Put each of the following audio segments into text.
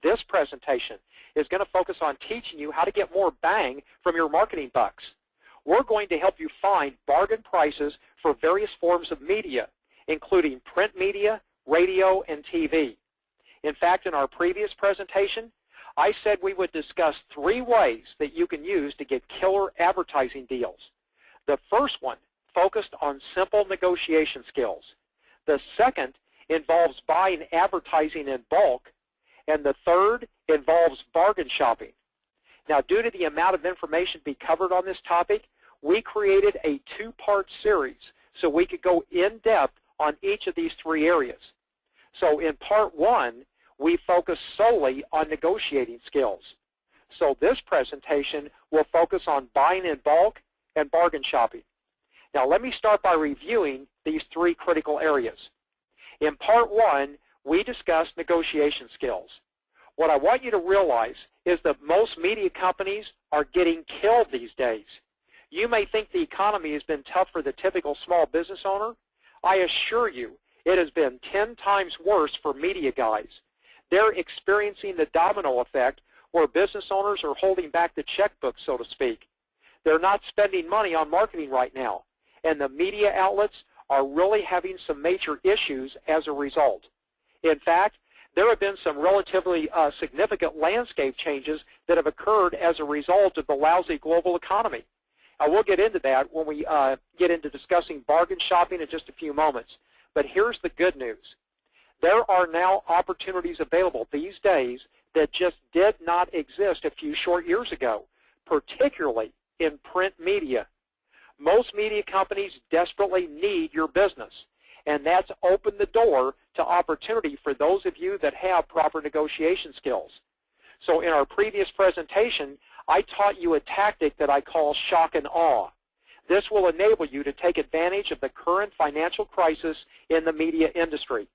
This presentation is going to focus on teaching you how to get more bang from your marketing bucks. We're going to help you find bargain prices for various forms of media, including print media, radio, and TV. In fact, in our previous presentation, I said we would discuss 3 ways that you can use to get killer advertising deals. The first one focused on simple negotiation skills. The second involves buying advertising in bulk. And the third involves bargain shopping. Now, due to the amount of information to be covered on this topic, we created a 2-part series so we could go in depth on each of these 3 areas. So in part 1, we focus solely on negotiating skills. So this presentation will focus on buying in bulk and bargain shopping. Now let me start by reviewing these 3 critical areas. In part 1, we discussed negotiation skills. What I want you to realize is that most media companies are getting killed these days. You may think the economy has been tough for the typical small business owner. I assure you, it has been 10 times worse for media guys. They're experiencing the domino effect where business owners are holding back the checkbook, so to speak. They're not spending money on marketing right now, and the media outlets are really having some major issues as a result. In fact, there have been some relatively significant landscape changes that have occurred as a result of the lousy global economy. We'll get into that when we get into discussing bargain shopping in just a few moments. But here's the good news. There are now opportunities available these days that just did not exist a few short years ago, particularly in print media. Most media companies desperately need your business, and that's opened the door to opportunity for those of you that have proper negotiation skills. So in our previous presentation, I taught you a tactic that I call shock and awe. This will enable you to take advantage of the current financial crisis in the media industry.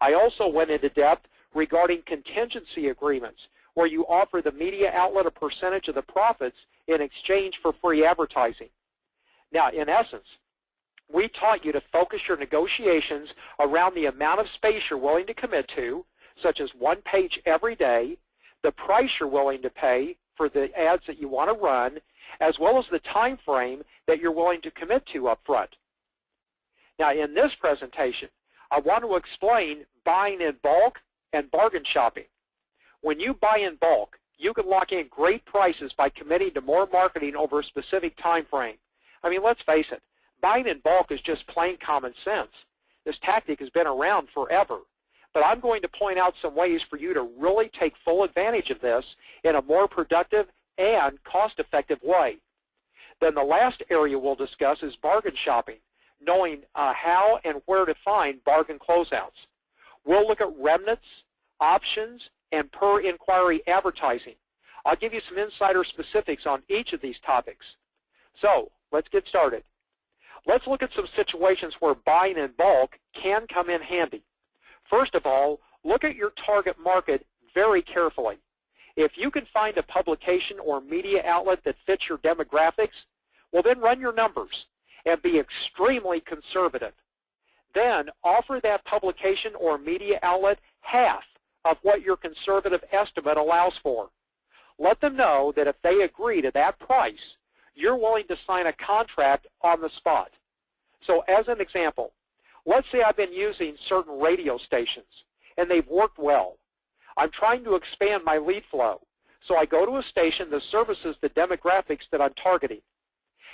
I also went into depth regarding contingency agreements, where you offer the media outlet a percentage of the profits in exchange for free advertising. Now, in essence, we taught you to focus your negotiations around the amount of space you're willing to commit to, such as 1 page every day, the price you're willing to pay for the ads that you want to run, as well as the time frame that you're willing to commit to up front. Now, in this presentation, I want to explain buying in bulk and bargain shopping. When you buy in bulk, you can lock in great prices by committing to more marketing over a specific time frame. I mean, let's face it, buying in bulk is just plain common sense. This tactic has been around forever. But I'm going to point out some ways for you to really take full advantage of this in a more productive and cost-effective way. Then the last area we'll discuss is bargain shopping, knowing how and where to find bargain closeouts. We'll look at remnants, options, and per-inquiry advertising. I'll give you some insider specifics on each of these topics. So let's get started. Let's look at some situations where buying in bulk can come in handy. First of all, look at your target market very carefully. If you can find a publication or media outlet that fits your demographics, well, then run your numbers and be extremely conservative. Then offer that publication or media outlet half of what your conservative estimate allows for. Let them know that if they agree to that price, you're willing to sign a contract on the spot. So as an example, let's say I've been using certain radio stations, and they've worked well. I'm trying to expand my lead flow, so I go to a station that services the demographics that I'm targeting.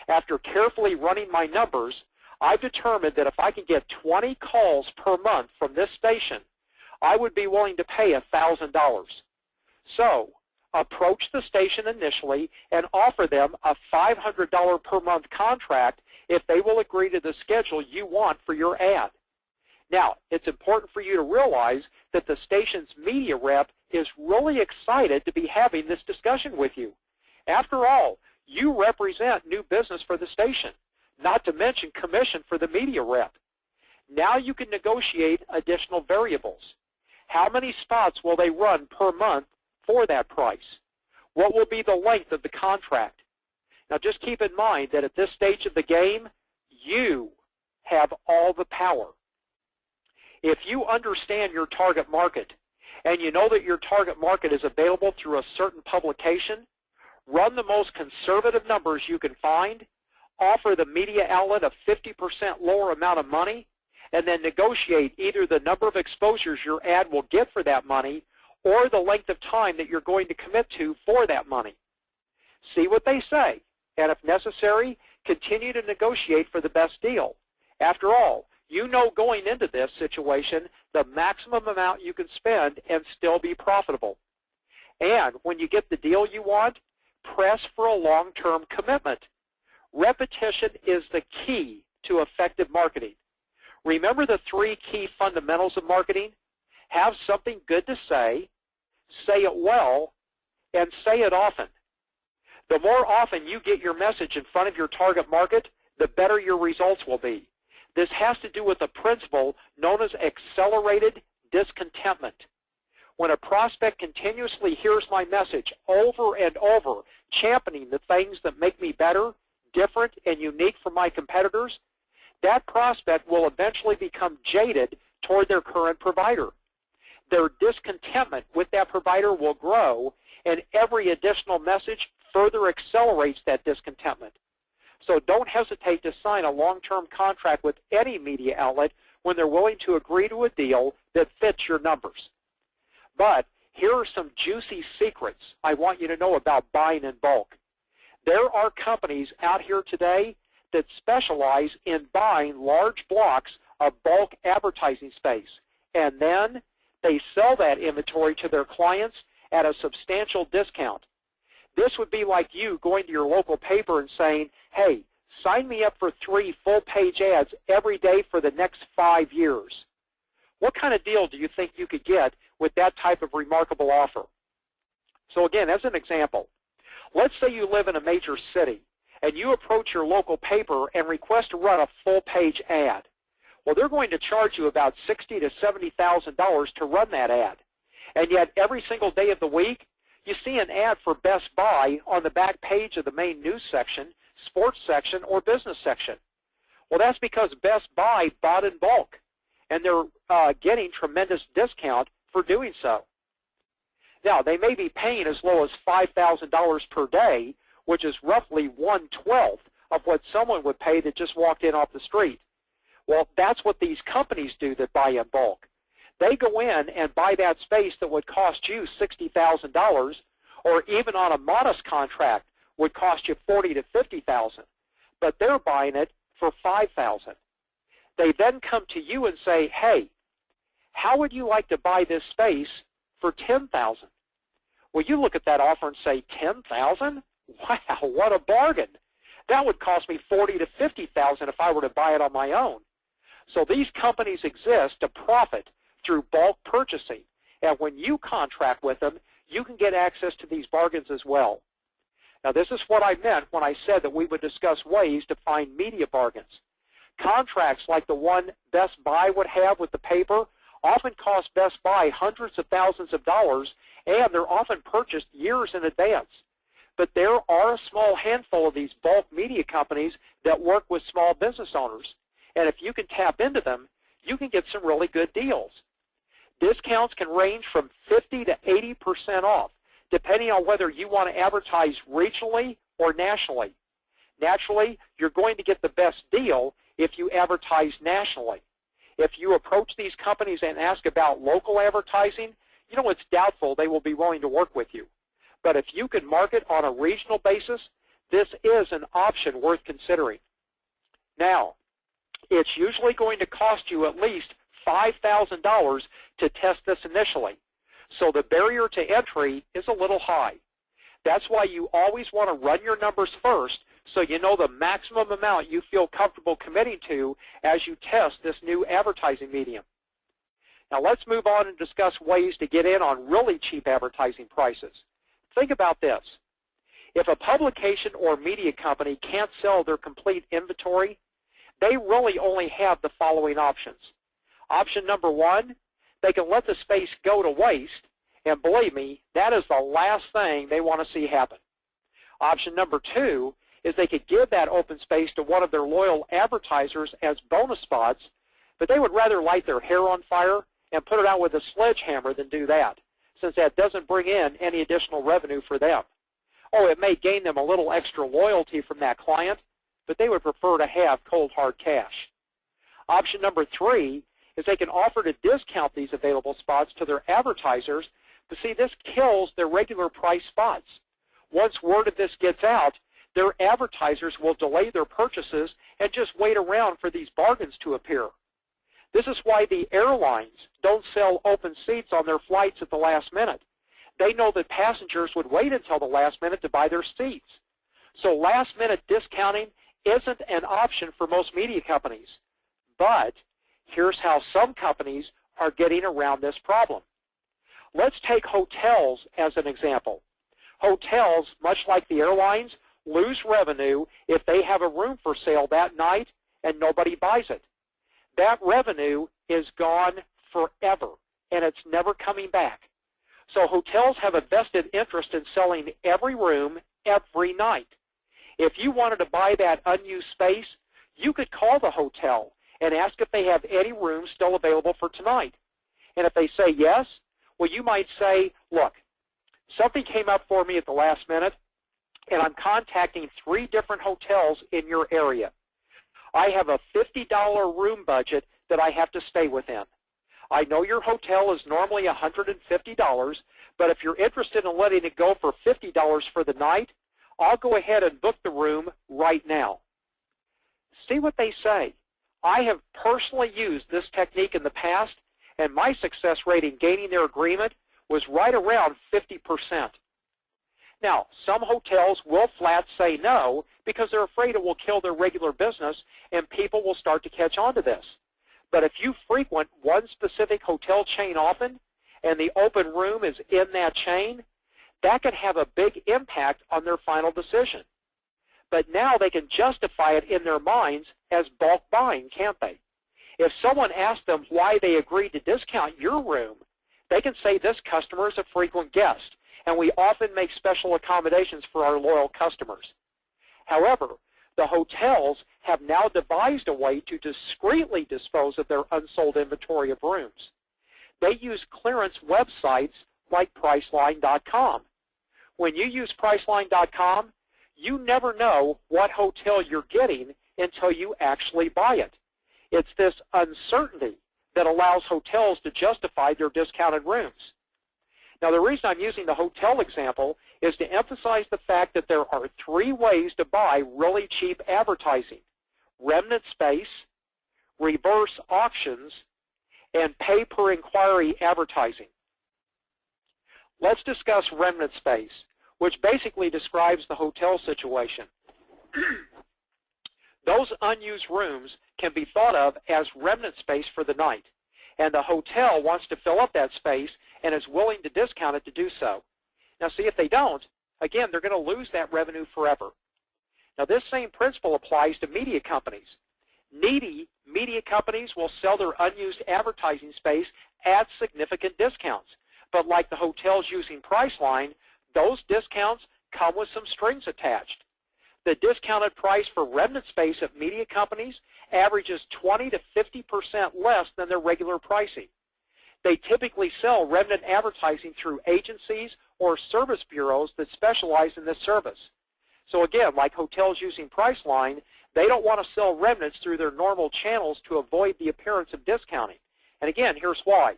After carefully running my numbers, I've determined that if I can get 20 calls per month from this station, I would be willing to pay $1,000. So approach the station initially and offer them a $500 per month contract if they will agree to the schedule you want for your ad. Now, it's important for you to realize that the station's media rep is really excited to be having this discussion with you. After all, you represent new business for the station, not to mention commission for the media rep. Now you can negotiate additional variables. How many spots will they run per month for that price? What will be the length of the contract? Now just keep in mind that at this stage of the game, you have all the power. If you understand your target market and you know that your target market is available through a certain publication, run the most conservative numbers you can find, offer the media outlet a 50% lower amount of money, and then negotiate either the number of exposures your ad will get for that money or the length of time that you're going to commit to for that money. See what they say, and if necessary, continue to negotiate for the best deal. After all, you know going into this situation the maximum amount you can spend and still be profitable. And when you get the deal you want, press for a long-term commitment. Repetition is the key to effective marketing. Remember the 3 key fundamentals of marketing? Have something good to say it well, and say it often. The more often you get your message in front of your target market, the better your results will be. This has to do with a principle known as accelerated discontentment. When a prospect continuously hears my message over and over, championing the things that make me better, different, and unique from my competitors, that prospect will eventually become jaded toward their current provider. Their discontentment with that provider will grow, and every additional message further accelerates that discontentment. So don't hesitate to sign a long-term contract with any media outlet when they're willing to agree to a deal that fits your numbers. But here are some juicy secrets I want you to know about buying in bulk. There are companies out here today that specialize in buying large blocks of bulk advertising space, and then they sell that inventory to their clients at a substantial discount. This would be like you going to your local paper and saying, hey, sign me up for 3 full-page ads every day for the next 5 years. What kind of deal do you think you could get with that type of remarkable offer? So again, as an example, let's say you live in a major city and you approach your local paper and request to run a full-page ad. Well, they're going to charge you about $60,000 to $70,000 to run that ad. And yet every single day of the week, you see an ad for Best Buy on the back page of the main news section, sports section, or business section. Well, that's because Best Buy bought in bulk, and they're getting tremendous discount for doing so. Now, they may be paying as low as $5,000 per day, which is roughly 1/12 of what someone would pay that just walked in off the street. Well, that's what these companies do that buy in bulk. They go in and buy that space that would cost you $60,000, or even on a modest contract would cost you $40,000 to $50,000, but they're buying it for $5,000. They then come to you and say, hey, how would you like to buy this space for $10,000? Well, you look at that offer and say, $10,000? Wow, what a bargain. That would cost me $40,000 to $50,000 if I were to buy it on my own. So these companies exist to profit through bulk purchasing. And when you contract with them, you can get access to these bargains as well. Now, this is what I meant when I said that we would discuss ways to find media bargains. Contracts like the one Best Buy would have with the paper often cost Best Buy hundreds of thousands of dollars, and they're often purchased years in advance. But there are a small handful of these bulk media companies that work with small business owners. And if you can tap into them, you can get some really good deals. Discounts can range from 50 to 80% off, depending on whether you want to advertise regionally or nationally. Naturally, you're going to get the best deal if you advertise nationally. If you approach these companies and ask about local advertising, you know it's doubtful they will be willing to work with you. But if you can market on a regional basis, this is an option worth considering. Now, it's usually going to cost you at least $5,000 to test this initially. So the barrier to entry is a little high. That's why you always want to run your numbers first so you know the maximum amount you feel comfortable committing to as you test this new advertising medium. Now let's move on and discuss ways to get in on really cheap advertising prices. Think about this. If a publication or media company can't sell their complete inventory, they really only have the following options. Option number one, they can let the space go to waste, and believe me, that is the last thing they want to see happen. Option number two is they could give that open space to one of their loyal advertisers as bonus spots, but they would rather light their hair on fire and put it out with a sledgehammer than do that, since that doesn't bring in any additional revenue for them. Oh, it may gain them a little extra loyalty from that client, but they would prefer to have cold hard cash. Option number 3 is they can offer to discount these available spots to their advertisers, but see, this kills their regular price spots. Once word of this gets out, their advertisers will delay their purchases and just wait around for these bargains to appear. This is why the airlines don't sell open seats on their flights at the last minute. They know that passengers would wait until the last minute to buy their seats. So last-minute discounting isn't an option for most media companies. But here's how some companies are getting around this problem. Let's take hotels as an example. Hotels, much like the airlines, lose revenue if they have a room for sale that night and nobody buys it. That revenue is gone forever, and it's never coming back. So hotels have a vested interest in selling every room every night. If you wanted to buy that unused space, you could call the hotel and ask if they have any rooms still available for tonight. And if they say yes, well, you might say, look, something came up for me at the last minute, and I'm contacting 3 different hotels in your area. I have a $50 room budget that I have to stay within. I know your hotel is normally $150, but if you're interested in letting it go for $50 for the night, I'll go ahead and book the room right now. See what they say. I have personally used this technique in the past, and my success rate in gaining their agreement was right around 50%. Now, some hotels will flat say no because they're afraid it will kill their regular business and people will start to catch on to this. But if you frequent one specific hotel chain often and the open room is in that chain, that can have a big impact on their final decision. But now they can justify it in their minds as bulk buying, can't they? If someone asks them why they agreed to discount your room, they can say this customer is a frequent guest, and we often make special accommodations for our loyal customers. However, the hotels have now devised a way to discreetly dispose of their unsold inventory of rooms. They use clearance websites like Priceline.com. When you use Priceline.com, you never know what hotel you're getting until you actually buy it. It's this uncertainty that allows hotels to justify their discounted rooms. Now, the reason I'm using the hotel example is to emphasize the fact that there are 3 ways to buy really cheap advertising: remnant space, reverse auctions, and pay-per-inquiry advertising. Let's discuss remnant space, which basically describes the hotel situation. Those unused rooms can be thought of as remnant space for the night, and the hotel wants to fill up that space and is willing to discount it to do so. Now, see, if they don't, again, they're going to lose that revenue forever. Now, this same principle applies to media companies. Needy media companies will sell their unused advertising space at significant discounts. But like the hotels using Priceline, those discounts come with some strings attached. The discounted price for remnant space at media companies averages 20 to 50% less than their regular pricing. They typically sell remnant advertising through agencies or service bureaus that specialize in this service. So again, like hotels using Priceline, they don't want to sell remnants through their normal channels to avoid the appearance of discounting. And again, here's why.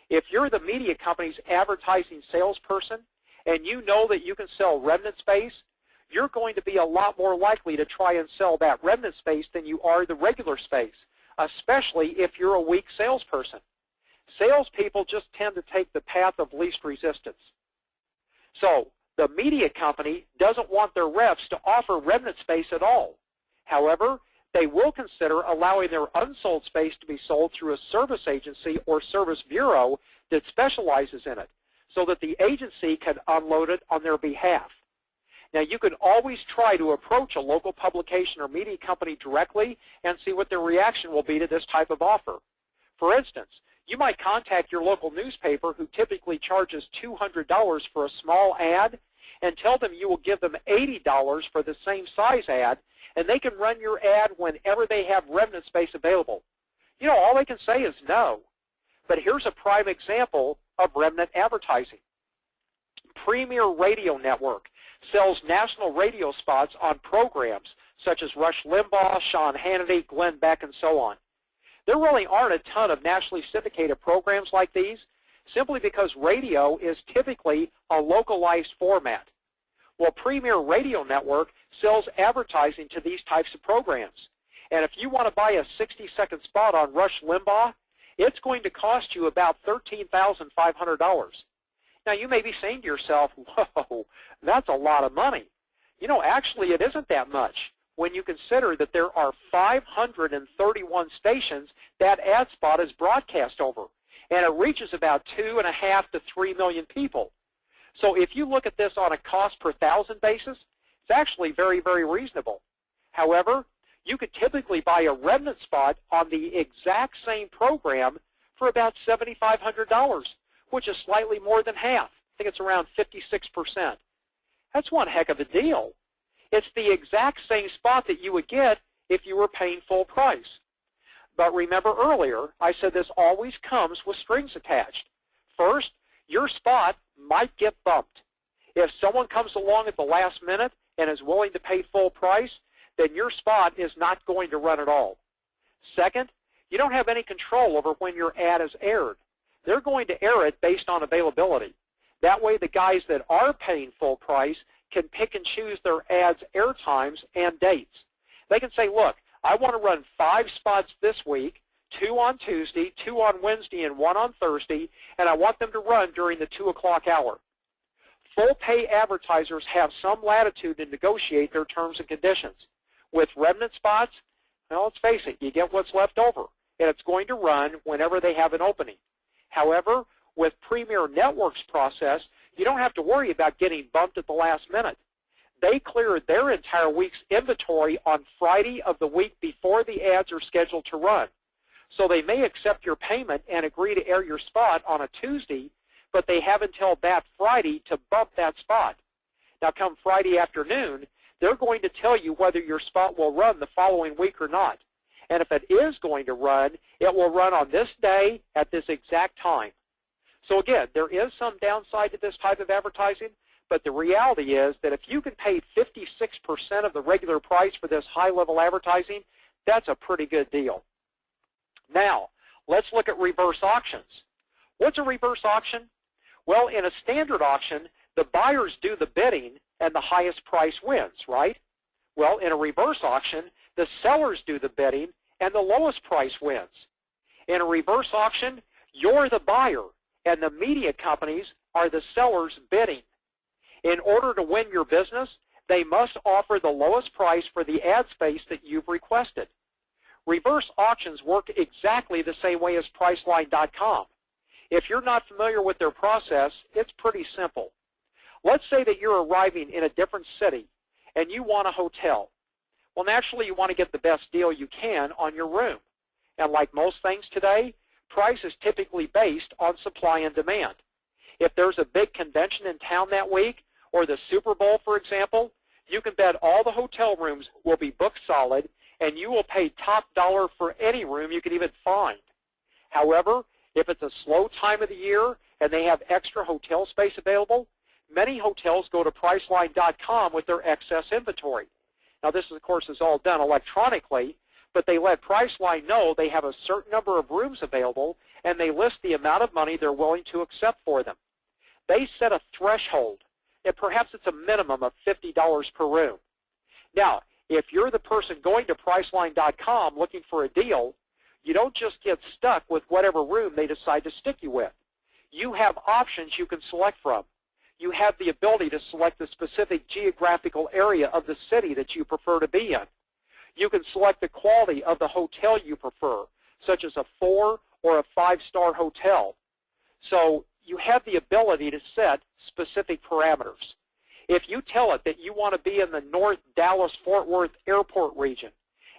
If you're the media company's advertising salesperson and you know that you can sell remnant space, you're going to be a lot more likely to try and sell that remnant space than you are the regular space, especially if you're a weak salesperson. Salespeople just tend to take the path of least resistance. So the media company doesn't want their reps to offer remnant space at all. However, they will consider allowing their unsold space to be sold through a service agency or service bureau that specializes in it, so that the agency can unload it on their behalf. Now, you can always try to approach a local publication or media company directly and see what their reaction will be to this type of offer. For instance, you might contact your local newspaper, who typically charges $200 for a small ad, and tell them you will give them $80 for the same size ad, and they can run your ad whenever they have remnant space available. You know, all they can say is no. But here's a prime example of remnant advertising. Premier Radio Network sells national radio spots on programs such as Rush Limbaugh, Sean Hannity, Glenn Beck, and so on. There really aren't a ton of nationally syndicated programs like these, simply because radio is typically a localized format. Well, Premier Radio Network sells advertising to these types of programs. And if you want to buy a 60-second spot on Rush Limbaugh, it's going to cost you about $13,500. Now, you may be saying to yourself, whoa, that's a lot of money. You know, actually, it isn't that much when you consider that there are 531 stations that ad spot is broadcast over, and it reaches about 2.5 to 3 million people. So if you look at this on a cost per thousand basis, it's actually very, very reasonable. However, you could typically buy a remnant spot on the exact same program for about $7,500, which is slightly more than half. I think it's around 56%. That's one heck of a deal. It's the exact same spot that you would get if you were paying full price. But remember earlier, I said this always comes with strings attached. First, your spot might get bumped. If someone comes along at the last minute and is willing to pay full price, then your spot is not going to run at all. Second, you don't have any control over when your ad is aired. They're going to air it based on availability. That way the guys that are paying full price can pick and choose their ads' air times and dates. They can say, look, I want to run 5 spots this week, 2 on Tuesday, 2 on Wednesday, and 1 on Thursday, and I want them to run during the 2 o'clock hour. Full-pay advertisers have some latitude to negotiate their terms and conditions. With remnant spots, well, let's face it, you get what's left over, and it's going to run whenever they have an opening. However, with Premier Network's process, you don't have to worry about getting bumped at the last minute. They clear their entire week's inventory on Friday of the week before the ads are scheduled to run. So they may accept your payment and agree to air your spot on a Tuesday, but they have until that Friday to bump that spot. Now, come Friday afternoon, they're going to tell you whether your spot will run the following week or not. And if it is going to run, it will run on this day at this exact time. So again, there is some downside to this type of advertising, but the reality is that if you can pay 56% of the regular price for this high-level advertising, that's a pretty good deal. Now, let's look at reverse auctions. What's a reverse auction? Well, in a standard auction, the buyers do the bidding and the highest price wins, right? Well, in a reverse auction, the sellers do the bidding and the lowest price wins. In a reverse auction, you're the buyer and the media companies are the sellers bidding. In order to win your business, they must offer the lowest price for the ad space that you've requested. Reverse auctions work exactly the same way as Priceline.com. If you're not familiar with their process, it's pretty simple. Let's say that you're arriving in a different city and you want a hotel. Well, naturally, you want to get the best deal you can on your room. And like most things today, price is typically based on supply and demand. If there's a big convention in town that week, or the Super Bowl, for example, you can bet all the hotel rooms will be booked solid, and you will pay top dollar for any room you can even find. However, if it's a slow time of the year and they have extra hotel space available, many hotels go to Priceline.com with their excess inventory. Now, this, of course, is all done electronically, but they let Priceline know they have a certain number of rooms available, and they list the amount of money they're willing to accept for them. They set a threshold, and perhaps it's a minimum of $50 per room. Now, if you're the person going to Priceline.com looking for a deal, you don't just get stuck with whatever room they decide to stick you with. You have options you can select from. You have the ability to select the specific geographical area of the city that you prefer to be in. You can select the quality of the hotel you prefer, such as a 4- or a 5-star hotel. So you have the ability to set specific parameters. If you tell it that you want to be in the North Dallas-Fort Worth Airport region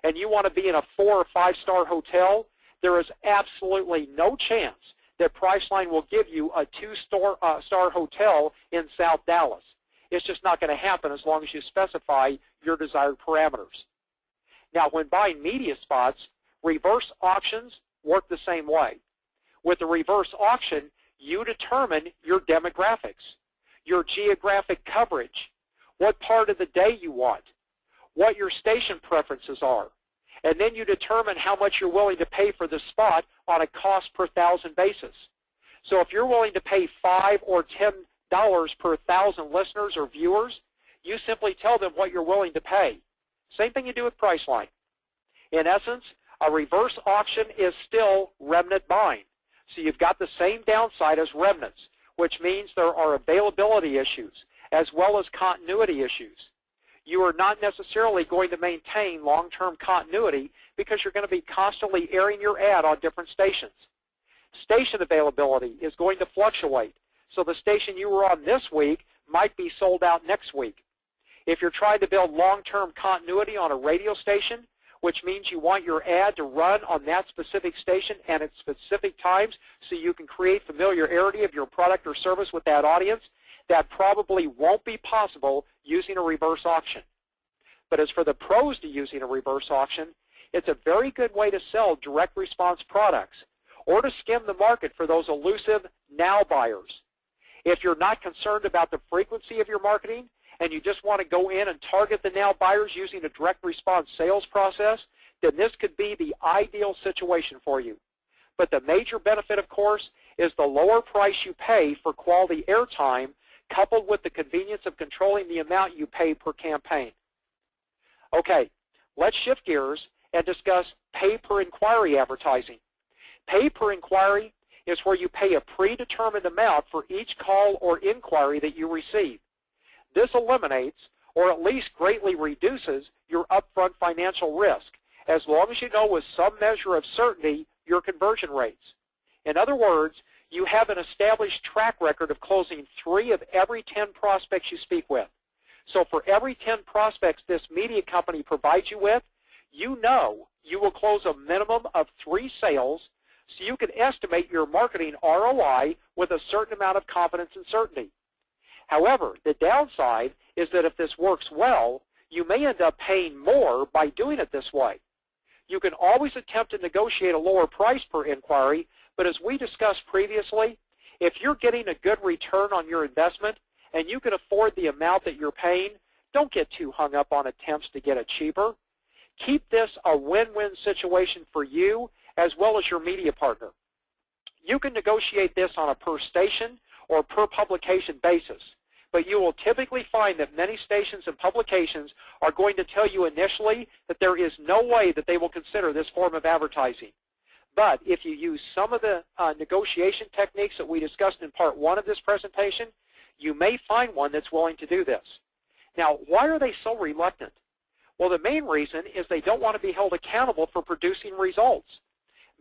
and you want to be in a 4- or 5-star hotel, there is absolutely no chance that Priceline will give you a 2-star hotel in South Dallas. It's just not going to happen as long as you specify your desired parameters. Now, when buying media spots, reverse auctions work the same way. With the reverse auction, you determine your demographics, your geographic coverage, what part of the day you want, what your station preferences are, and then you determine how much you're willing to pay for the spot on a cost per thousand basis. So if you're willing to pay $5 or $10 per 1,000 listeners or viewers, you simply tell them what you're willing to pay. Same thing you do with Priceline. In essence, a reverse auction is still remnant buying. So you've got the same downside as remnants, which means there are availability issues as well as continuity issues. You are not necessarily going to maintain long-term continuity because you're going to be constantly airing your ad on different stations. Station availability is going to fluctuate. So the station you were on this week might be sold out next week. If you're trying to build long-term continuity on a radio station, which means you want your ad to run on that specific station and at specific times so you can create familiarity of your product or service with that audience, that probably won't be possible using a reverse auction. But as for the pros to using a reverse auction, it's a very good way to sell direct response products or to skim the market for those elusive now buyers. If you're not concerned about the frequency of your marketing and you just want to go in and target the now buyers using a direct response sales process, then this could be the ideal situation for you. But the major benefit, of course, is the lower price you pay for quality airtime coupled with the convenience of controlling the amount you pay per campaign. Okay, let's shift gears and discuss pay-per-inquiry advertising. Pay-per-inquiry is where you pay a predetermined amount for each call or inquiry that you receive. This eliminates, or at least greatly reduces, your upfront financial risk, as long as you know with some measure of certainty your conversion rates. In other words, you have an established track record of closing 3 of every 10 prospects you speak with. So for every 10 prospects this media company provides you with, you know you will close a minimum of 3 sales, so you can estimate your marketing ROI with a certain amount of confidence and certainty. However, the downside is that if this works well, you may end up paying more by doing it this way. You can always attempt to negotiate a lower price per inquiry, but as we discussed previously, if you're getting a good return on your investment and you can afford the amount that you're paying, don't get too hung up on attempts to get it cheaper. Keep this a win-win situation for you as well as your media partner. You can negotiate this on a per station or per publication basis, but you will typically find that many stations and publications are going to tell you initially that there is no way that they will consider this form of advertising. But if you use some of the negotiation techniques that we discussed in part 1 of this presentation, you may find one that's willing to do this. Now, why are they so reluctant? Well, the main reason is they don't want to be held accountable for producing results.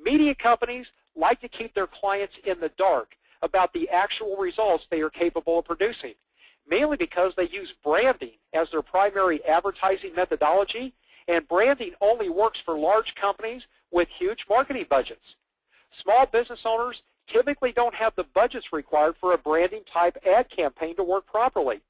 Media companies like to keep their clients in the dark about the actual results they are capable of producing, mainly because they use branding as their primary advertising methodology, and branding only works for large companies with huge marketing budgets. Small business owners typically don't have the budgets required for a branding type ad campaign to work properly.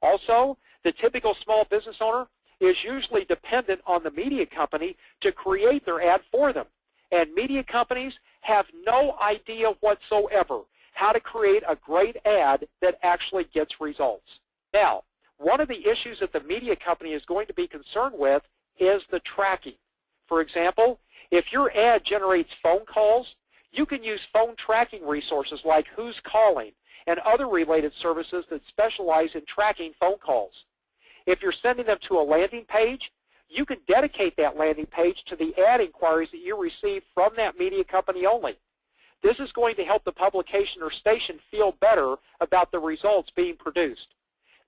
Also, the typical small business owner is usually dependent on the media company to create their ad for them, and media companies have no idea whatsoever how to create a great ad that actually gets results. Now, one of the issues that the media company is going to be concerned with is the tracking. For example, if your ad generates phone calls, you can use phone tracking resources like Who's Calling and other related services that specialize in tracking phone calls. If you're sending them to a landing page, you can dedicate that landing page to the ad inquiries that you receive from that media company only. This is going to help the publication or station feel better about the results being produced.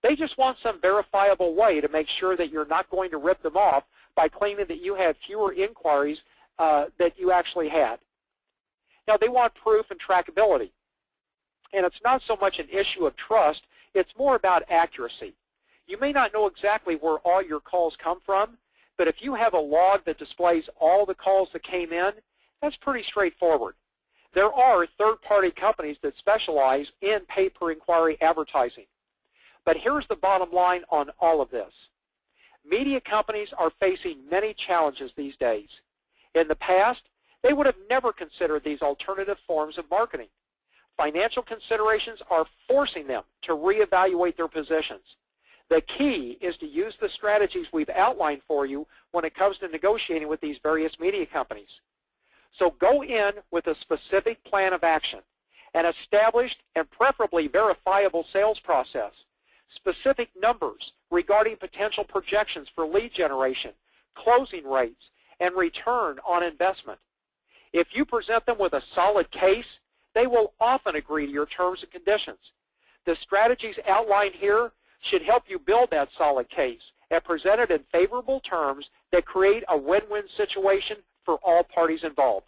They just want some verifiable way to make sure that you're not going to rip them off by claiming that you had fewer inquiries that you actually had. Now, they want proof and trackability. And it's not so much an issue of trust, it's more about accuracy. You may not know exactly where all your calls come from, but if you have a log that displays all the calls that came in, that's pretty straightforward. There are third-party companies that specialize in pay-per-inquiry advertising. But here's the bottom line on all of this. Media companies are facing many challenges these days. In the past, they would have never considered these alternative forms of marketing. Financial considerations are forcing them to reevaluate their positions. The key is to use the strategies we've outlined for you when it comes to negotiating with these various media companies. So go in with a specific plan of action, an established and preferably verifiable sales process, specific numbers regarding potential projections for lead generation, closing rates, and return on investment. If you present them with a solid case, they will often agree to your terms and conditions. The strategies outlined here should help you build that solid case and present it in favorable terms that create a win-win situation for all parties involved.